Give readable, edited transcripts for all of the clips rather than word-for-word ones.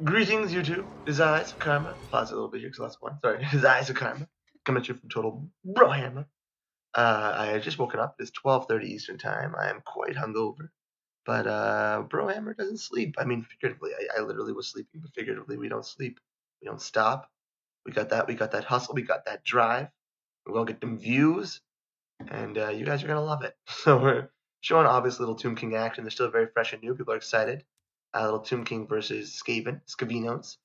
Greetings, YouTube. His eyes of karma. Pause it a little bit here because last one. Sorry. His eyes of karma. Coming at you from Total Brohammer. I had just woken up. It's 12:30 Eastern Time. I am quite hungover. But Brohammer doesn't sleep. I mean, figuratively, I literally was sleeping, but figuratively, we don't sleep. We don't stop. We got that hustle. We got that drive. We're gonna get them views, and you guys are gonna love it. So we're showing obvious little Tomb King action. They're still very fresh and new. People are excited. A little Tomb King versus Skavenos.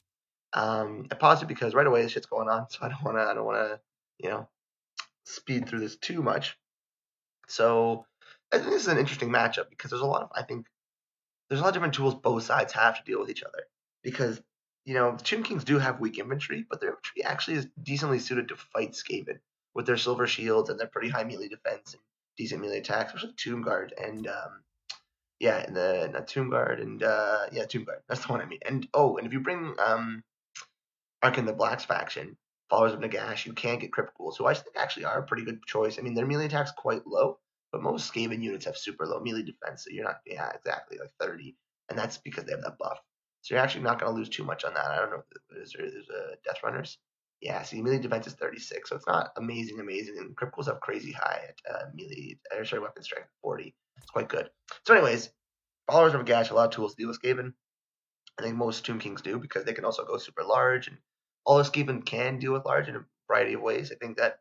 I paused it because right away this shit's going on, so I don't wanna, speed through this too much. So I think this is an interesting matchup because I think there's a lot of different tools both sides have to deal with each other. Because, the Tomb Kings do have weak infantry, but their infantry actually is decently suited to fight Skaven with their silver shields and their pretty high melee defense and decent melee attacks, especially Tomb Guard and Tomb Guard and Tomb Guard. That's the one I mean. And if you bring Ark in the Black's faction, followers of Nagash, you can get Crypt Ghouls, who I think actually are a pretty good choice. I mean, their melee attack's quite low, but most Skaven units have super low melee defense, so you're not, exactly, like 30, and that's because they have that buff. So you're actually not going to lose too much on that. I don't know if there's Death Runners. Yeah, see, melee defense is 36, so it's not amazing, and Crypt Ghouls have crazy high at weapon strength 40. It's quite good. So anyways, followers of Nagash, a lot of tools to deal with Skaven. I think most Tomb Kings do because they can also go super large, and all Skaven can deal with large in a variety of ways. I think that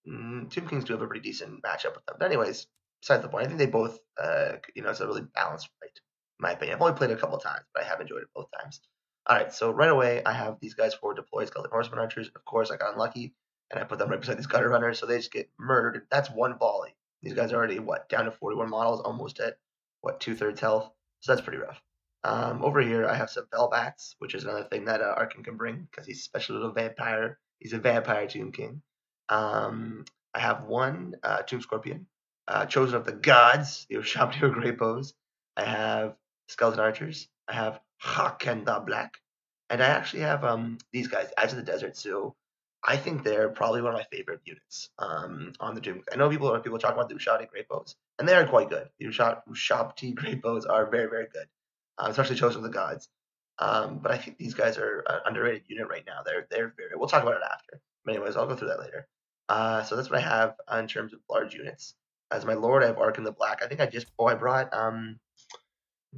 Tomb Kings do have a pretty decent matchup with them. But anyways, besides the point, I think they both, it's a really balanced fight, in my opinion. I've only played it a couple of times, but I have enjoyed it both times. All right, so right away, I have these guys forward deployed Skeleton Horseman Archers. Of course, I got unlucky, and I put them right beside these Gutter Runners, so they just get murdered. That's one volley. These guys are already, down to 41 models, almost at, 2/3 health. So that's pretty rough. Over here, I have some Velbats, which is another thing that Arkin can bring because he's a special little vampire. He's a vampire Tomb King. I have one Tomb Scorpion, chosen of the gods, the Ushabti Great Bows. I have Skeleton Archers. I have Haken the Black. And I actually have these guys, Edge of the Desert. So I think they're probably one of my favorite units on the Tomb. I know people talk about the Ushabti Great Bows, and they are quite good. The Ushabti Great Bows are very, very good. Especially chosen of the gods. But I think these guys are an underrated unit right now. They're very. We'll talk about it after. But anyways, I'll go through that later. So that's what I have in terms of large units. As my lord, I have Ark in the Black. I think I brought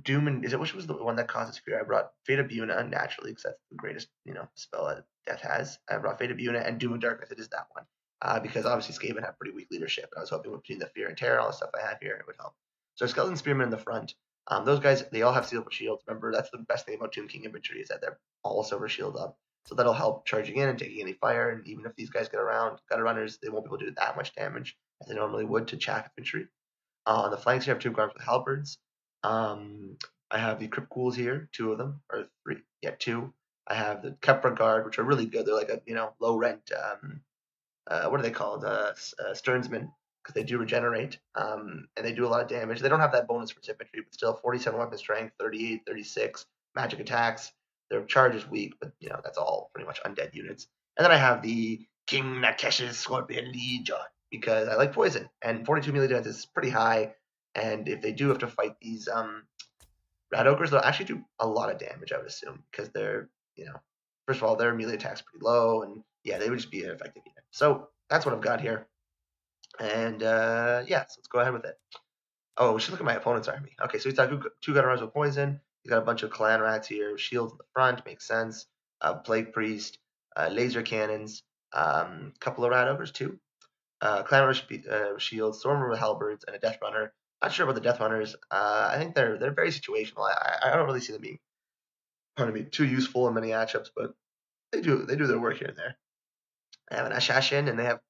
Doom and which was the one that causes fear? I brought Fate of Buna naturally because that's the greatest spell that Death has. I brought Fate of Buna and Doom and Darkness. It is that one because obviously Skaven have pretty weak leadership. I was hoping between the fear and terror and all the stuff I have here, it would help. So Skeleton Spearmen in the front. Those guys, they all have silver shields. Remember, that's the best thing about Tomb King infantry is that they're all silver shield up. So that'll help charging in and taking any fire. And even if these guys get around, Gutter Runners, they won't be able to do that much damage as they normally would to chaff infantry. On the flanks, you have Tomb Guards with halberds. I have the Crypt Ghouls here, 2 of them, or 3. Yeah, 2. I have the Kepra Guard, which are really good. They're like a low rent. What are they called? Sternsmen. Because they do regenerate, and they do a lot of damage. They don't have that bonus for infantry, but still 47 weapon strength, 38, 36 magic attacks. Their charge is weak, but that's all pretty much undead units. And then I have the King Nakesh's Scorpion Legion because I like poison, and 42 melee defense is pretty high. And if they do have to fight these rat ogres, they'll actually do a lot of damage, I would assume, because they're first of all their melee attack's pretty low, and they would just be an effective unit. So that's what I've got here. And so let's go ahead with it. Oh, we should look at my opponent's army. Okay, so he's got 2 Gutter Runners with poison. He's got a bunch of clan rats here, shields in the front, makes sense. Plague Priest, laser cannons, couple of rat ogres too. Clan Runner shields, Stormer with halberds, and a Death Runner. Not sure about the Death Runners. I think they're very situational. I don't really see them being, too useful in many matchups, but they do their work here and there. I have an Assassin, and they have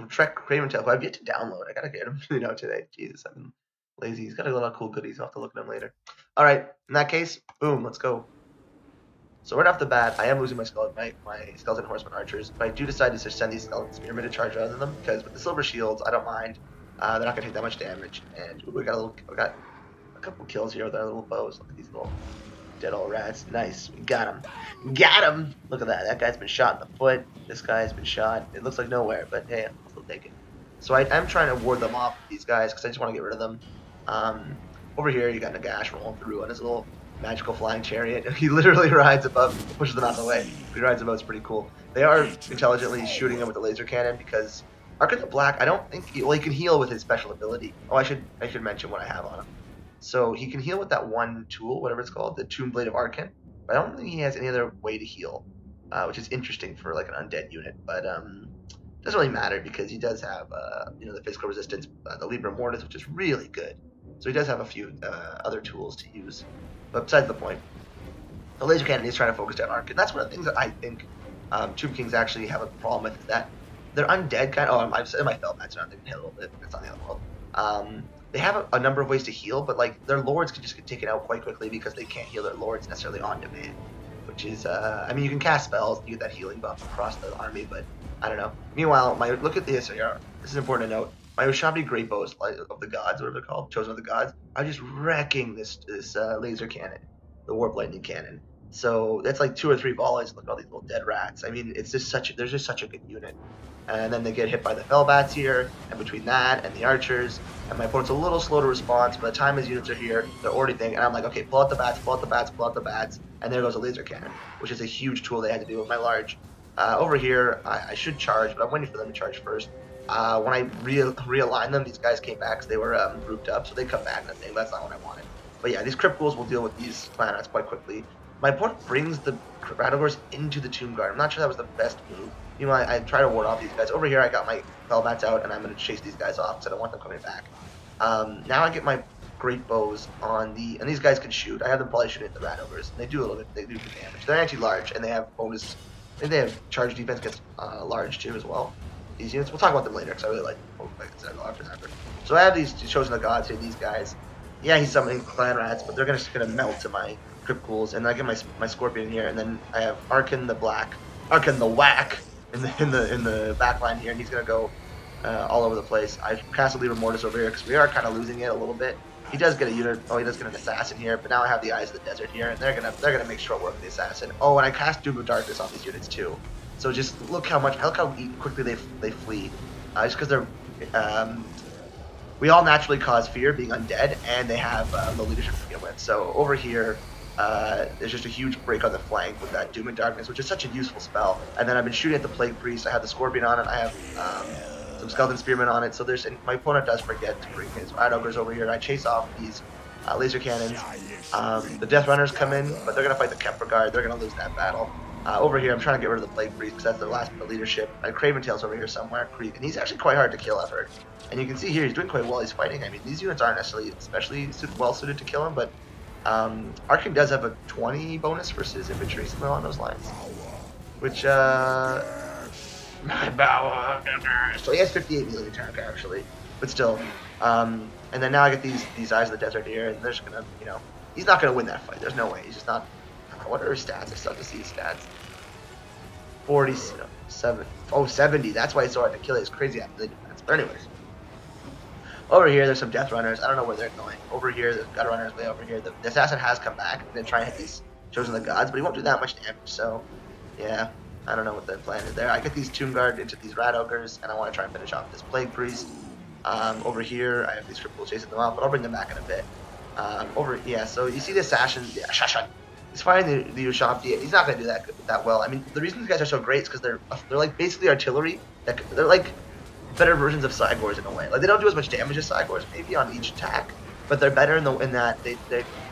Trek Craven Tail, who I've yet to download. I gotta get him, today. Jesus, I've been lazy. He's got a lot of cool goodies. I'll have to look at him later. All right, in that case, boom, let's go. So right off the bat, I am losing my Skeleton Horseman Archers, but I do decide to just send these Skeleton Spearmen to charge rather than them because with the silver shields, I don't mind. They're not gonna take that much damage, and we got a couple kills here with our little bows. Look at these little dead old rats. Nice. We got him. Got him! Look at that. That guy's been shot in the foot. This guy's been shot. It looks like nowhere, but hey, I'll still take it. So I'm trying to ward them off, these guys, because I just want to get rid of them. Over here, you got Nagash rolling through on his little magical flying chariot. He literally rides above, pushes them out of the way. He rides above. It's pretty cool. They are intelligently shooting him with a laser cannon because Ark of the Black, I don't think he can heal with his special ability. Oh, I should mention what I have on him. So he can heal with that one tool, whatever it's called, the Tomb Blade of Arkin. But I don't think he has any other way to heal, which is interesting for like an undead unit. But doesn't really matter because he does have the physical resistance, the Libra Mortis, which is really good. So he does have a few other tools to use. But besides the point, the laser cannon is trying to focus down Arkin. That's one of the things that I think Tomb Kings actually have a problem with, is that they're undead kind of. Oh, I've said my Felbats around. They can hit a little bit. It's on the other world. They have a number of ways to heal, but like their lords can just get taken out quite quickly because they can't heal their lords necessarily on demand. Which is, I mean, you can cast spells to get that healing buff across the army, but I don't know. Meanwhile, look at this here. This is important to note. My Ushabti Great Bows of the Gods, whatever they're called, Chosen of the Gods, are just wrecking this laser cannon, the Warp Lightning Cannon. So that's like 2 or 3 volleys. Look at all these little dead rats. I mean, there's just such a good unit. And then they get hit by the Felbats here, and between that and the archers, and my opponent's a little slow to respond. So by the time his units are here, they're already thinking, and I'm like, okay, pull out the bats, pull out the bats, pull out the bats, and there goes a laser cannon, which is a huge tool they had to do with my large. Over here, I should charge, but I'm waiting for them to charge first. When I realign them, these guys came back because they were grouped up, so they come back, and that's not what I wanted. But yeah, these Crypt Ghouls will deal with these clan rats quite quickly. My opponent brings the Radogors into the Tomb Guard. I'm not sure that was the best move. You know, I try to ward off these guys. Over here, I got my Felbats out, and I'm going to chase these guys off because I don't want them coming back. Now I get my Great Bows on and these guys can shoot. I have them probably shooting at the Radogors, and they do a little bit, they do good damage. They're anti-large, and they have bonus, I think they have charge defense against large too as well. These units, we'll talk about them later because I really like after. So I have these Chosen of the Gods here, these guys. Yeah, he's summoning clan rats, but they're just going to melt to my Crypt Ghouls, and I get my Scorpion here, and then I have Arkin the Whack in the back line here, and he's gonna go all over the place. I cast a Libra Mortis over here because we are kind of losing it a little bit. He does get a unit. Oh, he does get an assassin here, but now I have the Eyes of the Desert here, and they're gonna make short work of the assassin. Oh, and I cast Doom of Darkness on these units too. So just look how quickly they flee, just because they're. We all naturally cause fear being undead, and they have low leadership to begin with. So over here, there's just a huge break on the flank with that Doom and Darkness, which is such a useful spell. And then I've been shooting at the Plague Priest. I have the Scorpion on it. I have some Skeleton Spearmen on it. So my opponent does forget to bring his Rat Ogres over here. And I chase off these laser cannons. The Death Runners come in, but they're going to fight the Kemper Guard. They're going to lose that battle. Over here, I'm trying to get rid of the Plague Priest because that's the last bit of leadership. Craven Tail's over here somewhere, Creek, and he's actually quite hard to kill, I've heard. And you can see here, he's doing quite well. He's fighting. I mean, these units aren't necessarily especially well suited to kill him, but Arkin does have a 20 bonus versus infantry, something along those lines. Which, so he has 58 melee attack, actually. But still. And then now I get these Eyes of the Desert here, and they're just gonna, he's not gonna win that fight. There's no way. He's just not. What are his stats? I still have to see his stats. 47. Oh, 70. That's why he's so hard to kill. He's crazy at melee defense. But anyways. Over here, there's some Death Runners. I don't know where they're going. Over here, the Gut Runners way over here. The Assassin has come back and then try and hit these Chosen of the Gods, but he won't do that much damage. So, yeah, I don't know what the plan is there. I get these Tomb Guard into these Rat Ogres, and I want to try and finish off this Plague Priest. Over here, I have these Crypt Ghouls chasing them off, but I'll bring them back in a bit. So you see the Assassin. Yeah, he's fighting the Ushabti. He's not going to do that well. I mean, the reason these guys are so great is because they're like basically artillery. They're like better versions of Cygors in a way. Like they don't do as much damage as Cygors maybe on each attack, but they're better in that they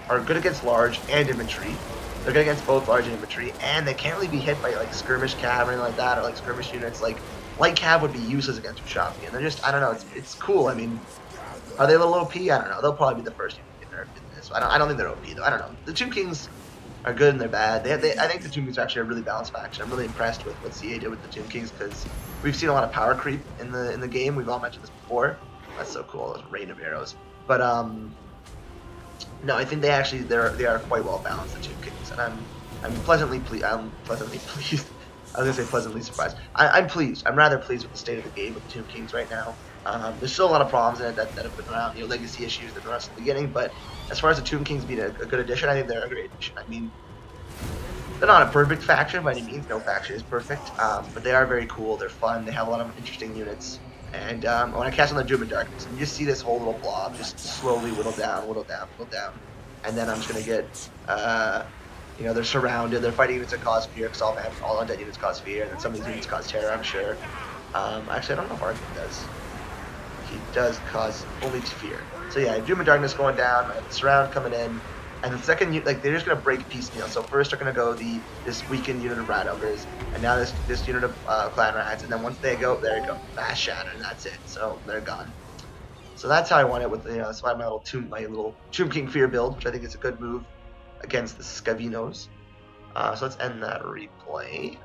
are good against large and infantry. They're good against both large and infantry, and they can't really be hit by like skirmish cav or anything like that, or like skirmish units. Like light cav would be useless against Ushabti, and they're just, I don't know, it's cool. I mean, are they a little OP? I don't know. They'll probably be the first unit to get nerfed in this. I don't think they're OP though. I don't know. The Tomb Kings are good and they're bad. I think the Tomb Kings are actually a really balanced faction. I'm really impressed with what CA did with the Tomb Kings because we've seen a lot of power creep in the game. We've all mentioned this before. That's so cool. Those rain of arrows. But no, I think they are quite well balanced, the Tomb Kings, and I'm pleasantly pleased. I was gonna say pleasantly surprised. I'm pleased. I'm rather pleased with the state of the game with the Tomb Kings right now. There's still a lot of problems in it that have been around, legacy issues that were at the beginning, but as far as the Tomb Kings being a good addition, I think they're a great addition. I mean, they're not a perfect faction by any means. No faction is perfect, but they are very cool. They're fun. They have a lot of interesting units. And when I cast on the Doom and Darkness, and you just see this whole little blob just slowly whittle down, and then I'm just gonna get you know, they're surrounded. They're fighting units that cause fear because all undead units cause fear, and then some of these units cause terror, I'm sure. Actually, I don't know if Arkin does. He does cause only fear. So yeah, Doom and Darkness going down, I have the Surround coming in, and the second, like, they're just going to break piecemeal. So first they're going to go this weakened unit of Rat Ogres, and now this unit of Clan Rats, and then once they go, there you go, Mass Shatter, and that's it. So they're gone. So that's how I want it with, you know, that's why my little Tomb King Fear build, which I think is a good move against the Skavinos. So let's end that replay.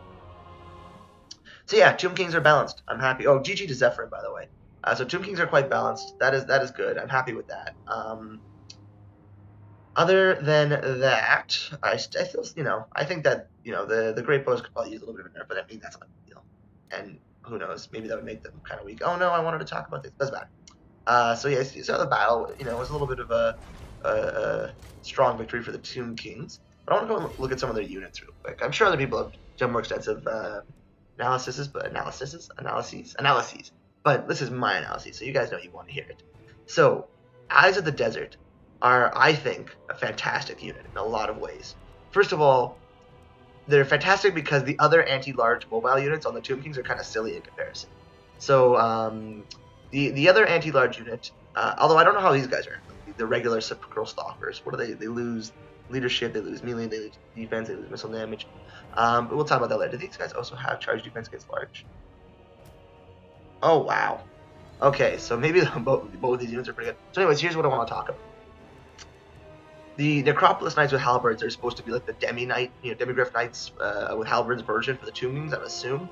So yeah, Tomb Kings are balanced. I'm happy. Oh, GG to Zephyrin, by the way. So Tomb Kings are quite balanced. That is good. I'm happy with that. Other than that, I still, you know, I think that, you know, the Great Bows could probably use a little bit of a nerf, but I think that's not a big deal. And who knows, maybe that would make them kind of weak. Oh no, I wanted to talk about this. Doesn't matter. So yeah, so the battle, you know, was a little bit of a strong victory for the Tomb Kings. But I want to go and look at some of their units real quick. I'm sure other people have done more extensive analyses. But this is my analysis, so you guys know you want to hear it. So, Eyes of the Desert are, I think, a fantastic unit in a lot of ways. First of all, they're fantastic because the other anti-large mobile units on the Tomb Kings are kind of silly in comparison. So, the other anti-large unit, although I don't know how these guys are, the regular Sepulchral Stalkers, what do they lose leadership, they lose melee, they lose defense, they lose missile damage. But we'll talk about that later. Do these guys also have charge defense against large? Oh, wow. Okay, so maybe both these units are pretty good. So anyways, here's what I want to talk about. The Necropolis Knights with Halberds are supposed to be like the Demi-Knight, you know, Demigryph Knights with Halberds version for the Tomb Kings, I would assume.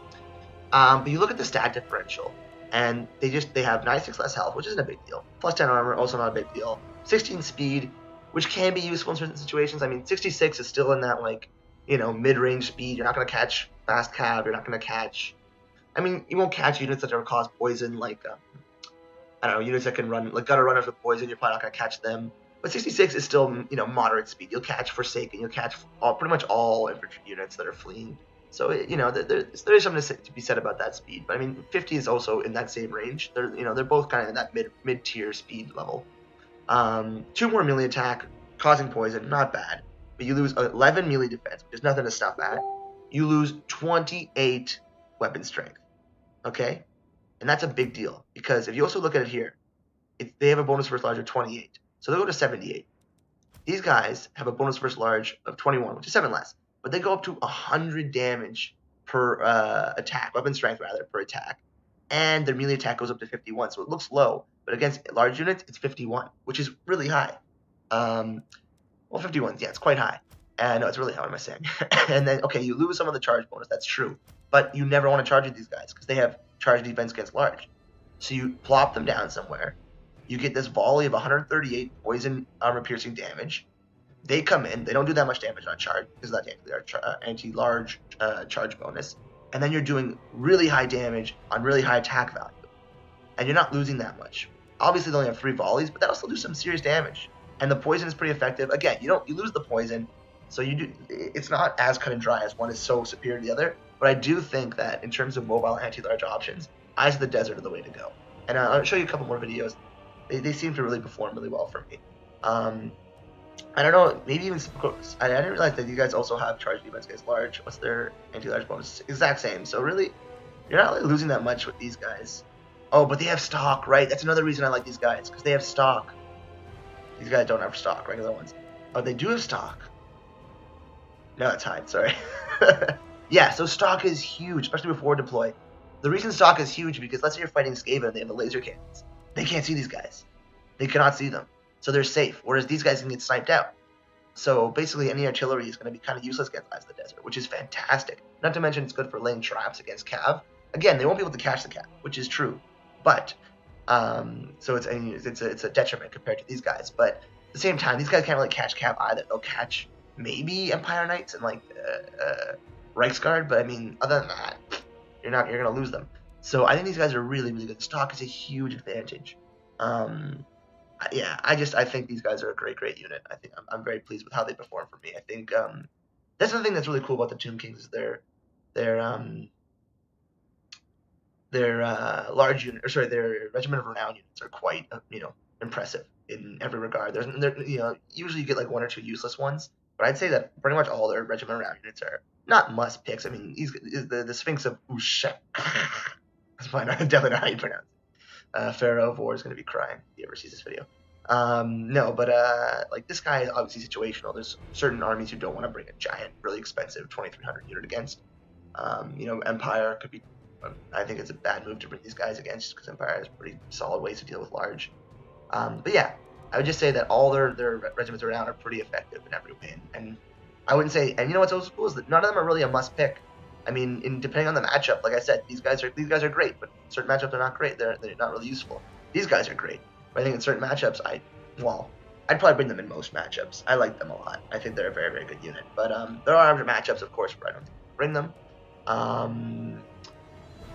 But you look at the stat differential, and they have 96 less health, which isn't a big deal. Plus 10 armor, also not a big deal. 16 speed, which can be useful in certain situations. I mean, 66 is still in that, like, you know, mid-range speed. You're not going to catch fast cav. You're not going to catch... I mean, you won't catch units that don't cause poison, like, I don't know, units that can run, like gutter runners with poison. You're probably not going to catch them. But 66 is still, you know, moderate speed. You'll catch Forsaken. You'll catch pretty much all infantry units that are fleeing. So, you know, there is something to be said about that speed. But I mean, 50 is also in that same range. They're both kind of in that mid-tier speed level. 2 more melee attack, causing poison, not bad. But you lose 11 melee defense, which is nothing to stop at. You lose 28 weapon strength. Okay? And that's a big deal, because if you also look at it here, they have a bonus versus large of 28. So they'll go to 78. These guys have a bonus versus large of 21, which is 7 less. But they go up to 100 damage per attack, weapon strength rather, per attack. And their melee attack goes up to 51, so it looks low. But against large units, it's 51, which is really high. Well, 51, yeah, it's quite high. No, it's really high, what am I saying? And then, okay, you lose some of the charge bonus, that's true. But you never want to charge with these guys, because they have charge defense against large. So you plop them down somewhere. You get this volley of 138 poison armor-piercing damage. They come in. They don't do that much damage on charge because of that anti-large charge bonus. And then you're doing really high damage on really high attack value. And you're not losing that much. Obviously, they only have 3 volleys, but that'll still do some serious damage. And the poison is pretty effective. Again, you lose the poison, so it's not as cut and dry as one is so superior to the other. But I do think that in terms of mobile anti-large options, Eyes of the Desert are the way to go. And I'll show you a couple more videos. They seem to really perform really well for me. I don't know, maybe even I didn't realize that you guys also have charge defense against large. What's their anti-large bonus? Exact same. So really, you're not really losing that much with these guys. Oh, but they have stock, right? That's another reason I like these guys, because they have stock. These guys don't have stock, regular ones. Oh, they do have stock. No, that's hide, sorry. Yeah, so stock is huge, especially before deploy. The reason stock is huge because let's say you're fighting Skaven and they have the laser cannons. They can't see these guys. They cannot see them. So they're safe, whereas these guys can get sniped out. So basically any artillery is going to be kind of useless against Eyes of the Desert, which is fantastic. Not to mention it's good for laying traps against cav. Again, they won't be able to catch the cav, which is true. But, so it's a detriment compared to these guys. But at the same time, these guys can't really catch cav either. They'll catch maybe Empire Knights and like Reichsguard, but I mean, other than that, you're going to lose them. So I think these guys are really, really good. Stock is a huge advantage. Yeah, I think these guys are a great unit. I think I'm very pleased with how they perform for me. I think that's the thing that's really cool about the Tomb Kings is their large unit, or sorry, their Regiment of Renown units are quite impressive. in every regard. Usually you get like 1 or 2 useless ones, but I'd say that pretty much all their regiment around units are not must picks. I mean, the Sphinx of Ushak. That's fine. I definitely know how you pronounce it. Pharaoh of War is going to be crying if he ever sees this video. No, but like this guy is obviously situational. There's certain armies who don't want to bring a giant, really expensive 2,300 unit against. Empire could be. I think it's a bad move to bring these guys against because Empire has pretty solid ways to deal with large. But yeah, I would just say that all their regiments around are pretty effective in every way. And I wouldn't say. And you know what's also cool is that none of them are really a must pick. I mean, depending on the matchup, like I said, these guys are great, but certain matchups are not great. They're not really useful. These guys are great, but I think in certain matchups, I'd probably bring them in most matchups. I like them a lot. I think they're a very, very good unit. But there are other matchups, of course, where I don't think bring them.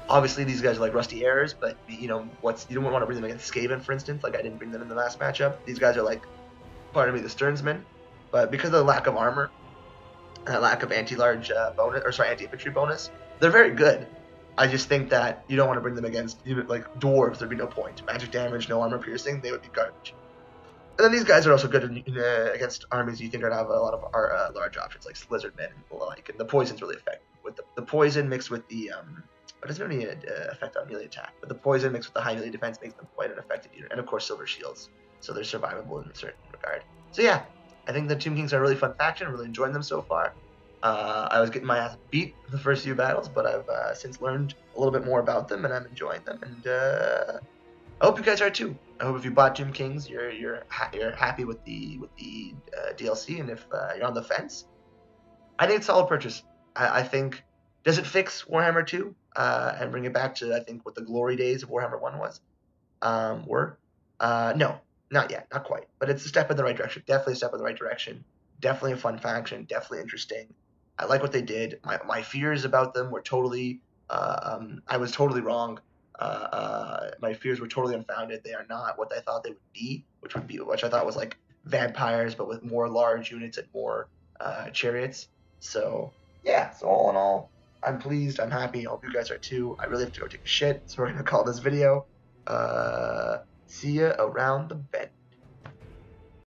Obviously, these guys are like rusty errors, but you don't want to bring them against Skaven, for instance. Like I didn't bring them in the last matchup. These guys are like, pardon me, the Stearnsmen, but because of the lack of armor. Lack of anti-infantry bonus, they're very good. I just think that you don't want to bring them against like dwarves. There'd be no point. Magic damage, no armor piercing, they would be garbage. And then these guys are also good against armies you think are going to have a lot of large options like lizardmen and the like. And the poison's really effective with the poison mixed with the it doesn't really effect on melee attack, but the poison mixed with the high melee defense makes them quite an effective unit. And of course, silver shields, so they're survivable in a certain regard. So yeah. I think the Tomb Kings are a really fun faction. I'm really enjoying them so far. I was getting my ass beat in the first few battles, but I've since learned a little bit more about them, and I'm enjoying them. And I hope you guys are too. I hope if you bought Tomb Kings, you're happy with the DLC, and if you're on the fence, I think it's a solid purchase. I think does it fix Warhammer 2 and bring it back to I think what the glory days of Warhammer 1 was no. Not yet, not quite, but it's a step in the right direction. Definitely a step in the right direction. Definitely a fun faction. Definitely interesting. I like what they did. My fears about them were totally. I was totally wrong. My fears were totally unfounded. They are not what I thought they would be, which I thought was like vampires, but with more large units and more chariots. So yeah. So all in all, I'm pleased. I'm happy. I hope you guys are too. I really have to go take a shit, so we're gonna call this video. See ya around the bend.